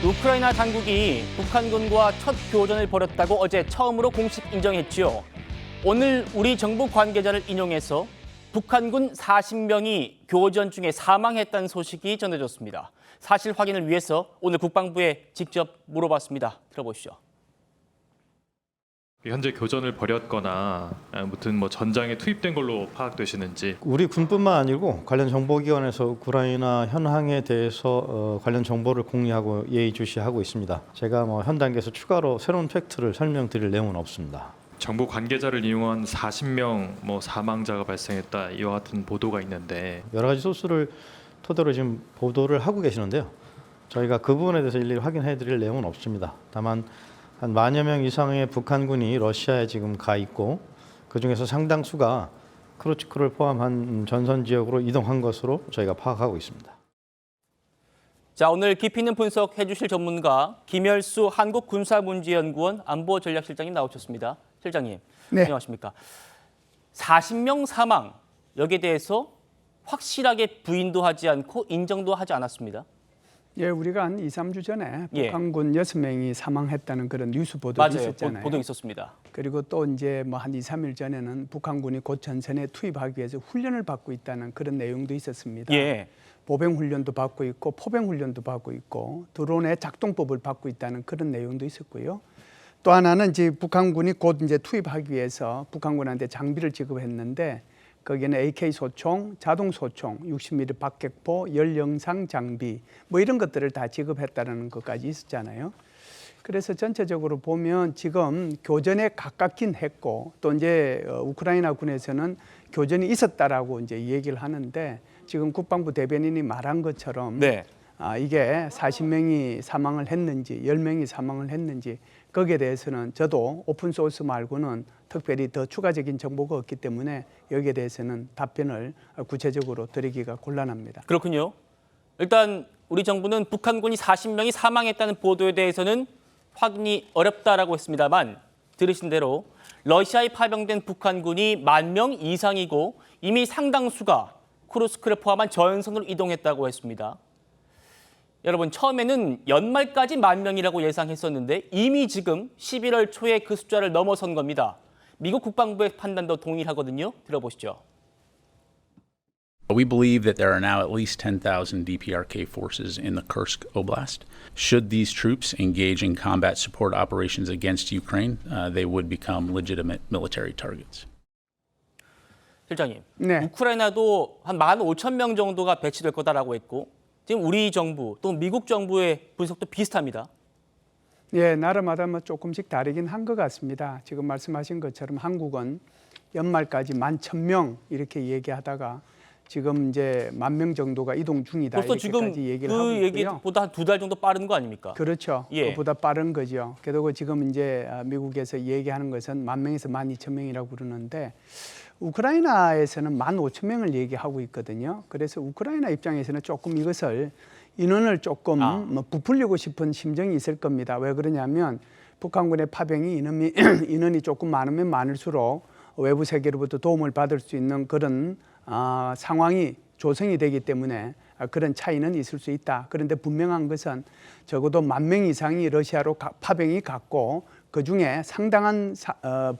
우크라이나 당국이 북한군과 첫 교전을 벌였다고 어제 처음으로 공식 인정했지요. 오늘 우리 정부 관계자를 인용해서 북한군 40명이 교전 중에 사망했다는 소식이 전해졌습니다. 사실 확인을 위해서 오늘 국방부에 직접 물어봤습니다. 들어보시죠. 현재 교전을 벌였거나 아무튼 전장에 투입된 걸로 파악되시는지. 우리 군뿐만 아니고 관련 정보기관에서 우크라이나 현황에 대해서 관련 정보를 공유하고 예의주시하고 있습니다. 제가 현 단계에서 추가로 새로운 팩트를 설명드릴 내용은 없습니다. 정부 관계자를 이용한 40명 사망자가 발생했다 이와 같은 보도가 있는데 여러 가지 소스를 토대로 지금 보도를 하고 계시는데요. 저희가 그 부분에 대해서 일일이 확인해드릴 내용은 없습니다. 다만 한 10,000여 명 이상의 북한군이 러시아에 지금 가 있고 그중에서 상당수가 크루츠크를 포함한 전선 지역으로 이동한 것으로 저희가 파악하고 있습니다. 자, 오늘 깊이 있는 분석해 주실 전문가 김열수 한국군사문제연구원 안보전략실장님 나오셨습니다. 실장님, 네. 안녕하십니까? 40명 사망, 여기에 대해서 확실하게 부인도 하지 않고 인정도 하지 않았습니다. 예, 우리가 한 2, 3주 전에 예. 북한군 6명이 사망했다는 그런 뉴스 보도가 맞아요. 있었잖아요. 보도 있었습니다. 그리고 또 이제 한 2, 3일 전에는 북한군이 곧 전선에 투입하기 위해서 훈련을 받고 있다는 그런 내용도 있었습니다. 예. 보병 훈련도 받고 있고 포병 훈련도 받고 있고 드론의 작동법을 받고 있다는 그런 내용도 있었고요. 또 하나는 이제 북한군이 곧 이제 투입하기 위해서 북한군한테 장비를 지급했는데 거기에는 AK 소총, 자동 소총, 60mm 박격포, 열영상 장비 이런 것들을 다 지급했다는 것까지 있었잖아요. 그래서 전체적으로 보면 지금 교전에 가깝긴 했고 또 이제 우크라이나 군에서는 교전이 있었다라고 이제 얘기를 하는데 지금 국방부 대변인이 말한 것처럼 네. 이게 40명이 사망을 했는지 10명이 사망을 했는지 거기에 대해서는 저도 오픈 소스 말고는 특별히 더 추가적인 정보가 없기 때문에 여기에 대해서는 답변을 구체적으로 드리기가 곤란합니다. 그렇군요. 일단 우리 정부는 북한군이 40명이 사망했다는 보도에 대해서는 확인이 어렵다라고 했습니다만 들으신 대로 러시아에 파병된 북한군이 10,000명 이상이고 이미 상당수가 쿠르스크를 포함한 전선으로 이동했다고 했습니다. 여러분, 처음에는 연말까지 10,000명이라고 예상했었는데 이미 지금 11월 초에 그 숫자를 넘어선 겁니다. 미국 국방부의 판단도 동일하거든요. 들어보시죠. We believe that there are now at least 10,000 DPRK forces in the Kursk Oblast. Should these troops engage in combat support operations against Ukraine, they would become legitimate military targets. 실장님, 네. 우크라이나도 한 15,000명 정도가 배치될 거다라고 했고 지금 우리 정부 또 미국 정부의 분석도 비슷합니다. 예, 나라마다 조금씩 다르긴 한 것 같습니다. 지금 말씀하신 것처럼 한국은 연말까지 11,000명 이렇게 얘기하다가 지금 이제 10,000명 정도가 이동 중이다. 벌써 지금 이렇게까지 얘기를 하고 그 있고요. 얘기보다 한 2달 정도 빠른 거 아닙니까? 그렇죠. 예. 그보다 빠른 거죠. 그리고 지금 이제 미국에서 얘기하는 것은 10,000명에서 12,000명이라고 그러는데 우크라이나에서는 15,000명을 얘기하고 있거든요. 그래서 우크라이나 입장에서는 조금 이것을 인원을 조금 부풀리고 싶은 심정이 있을 겁니다. 왜 그러냐면 북한군의 파병이 인원이 조금 많으면 많을수록 외부 세계로부터 도움을 받을 수 있는 그런 상황이 조성이 되기 때문에 그런 차이는 있을 수 있다. 그런데 분명한 것은 적어도 10,000명 이상이 러시아로 파병이 갔고 그중에 상당한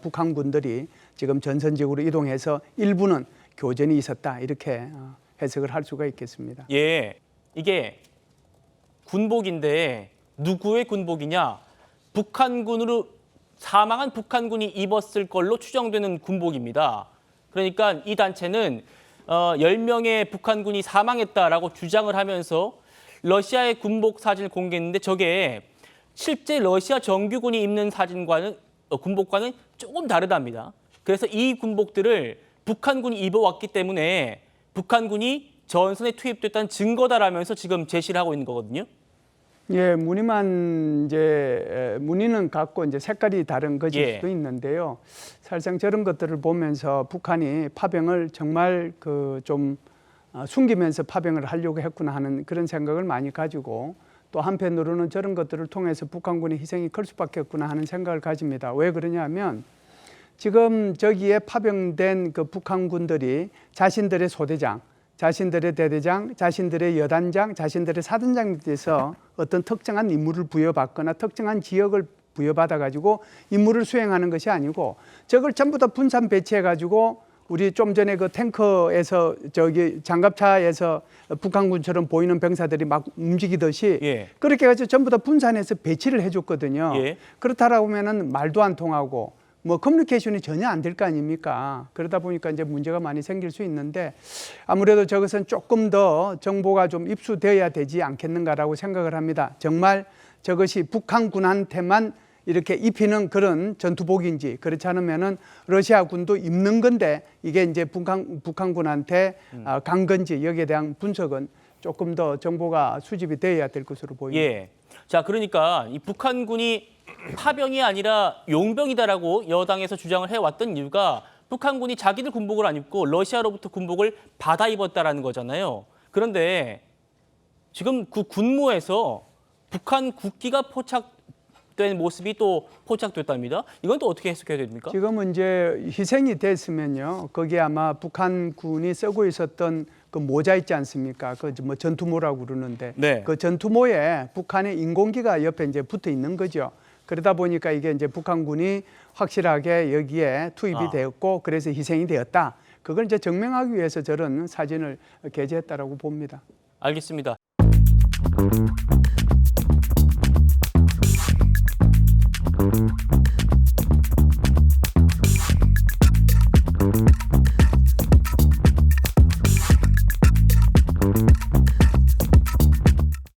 북한군들이 지금 전선지역으로 이동해서 일부는 교전이 있었다. 이렇게 해석을 할 수가 있겠습니다. 예, 이게 군복인데 누구의 군복이냐? 북한군으로 사망한 북한군이 입었을 걸로 추정되는 군복입니다. 그러니까 이 단체는 10명의 북한군이 사망했다라고 주장을 하면서 러시아의 군복 사진을 공개했는데 저게 실제 러시아 정규군이 입는 사진과는 군복과는 조금 다르답니다. 그래서 이 군복들을 북한군이 입어왔기 때문에 북한군이 전선에 투입됐다는 증거다라면서 지금 제시를 하고 있는 거거든요. 예, 무늬만 이제 무늬는 같고 이제 색깔이 다른 것일 수도 있는데요. 사실상 저런 것들을 보면서 북한이 파병을 정말 좀 숨기면서 파병을 하려고 했구나 하는 그런 생각을 많이 가지고 또 한편으로는 저런 것들을 통해서 북한군의 희생이 클 수밖에 없구나 하는 생각을 가집니다. 왜 그러냐면 지금 저기에 파병된 그 북한군들이 자신들의 소대장, 자신들의 대대장, 자신들의 여단장, 자신들의 사단장 밑에서 어떤 특정한 임무를 부여받거나 특정한 지역을 부여받아 가지고 임무를 수행하는 것이 아니고 저걸 전부 다 분산 배치해 가지고 우리 좀 전에 그 탱커에서 저기 장갑차에서 북한군처럼 보이는 병사들이 막 움직이듯이 예. 그렇게 해가지고 전부 다 분산해서 배치를 해줬거든요. 예. 그렇다라고 하면은 말도 안 통하고 뭐 커뮤니케이션이 전혀 안 될 거 아닙니까? 그러다 보니까 이제 문제가 많이 생길 수 있는데 아무래도 저것은 조금 더 정보가 좀 입수되어야 되지 않겠는가라고 생각을 합니다. 정말 저것이 북한군한테만 이렇게 입히는 그런 전투복인지 그렇지 않으면은 러시아군도 입는 건데 이게 이제 북한군한테 간 건지 여기에 대한 분석은 조금 더 정보가 수집이 되어야 될 것으로 보입니다. 예. 자, 그러니까 이 북한군이 파병이 아니라 용병이다라고 여당에서 주장을 해왔던 이유가 북한군이 자기들 군복을 안 입고 러시아로부터 군복을 받아 입었다라는 거잖아요. 그런데 지금 그 군무에서 북한 국기가 포착된 모습이 또 포착됐답니다. 이건 또 어떻게 해석해야 됩니까? 지금은 이제 희생이 됐으면요. 거기에 아마 북한군이 쓰고 있었던 그 모자 있지 않습니까? 그 뭐 전투모라고 그러는데 네. 그 전투모에 북한의 인공기가 옆에 이제 붙어 있는 거죠. 그러다 보니까 이게 이제 북한군이 확실하게 여기에 투입이 되었고 그래서 희생이 되었다. 그걸 이제 증명하기 위해서 저런 사진을 게재했다라고 봅니다. 알겠습니다.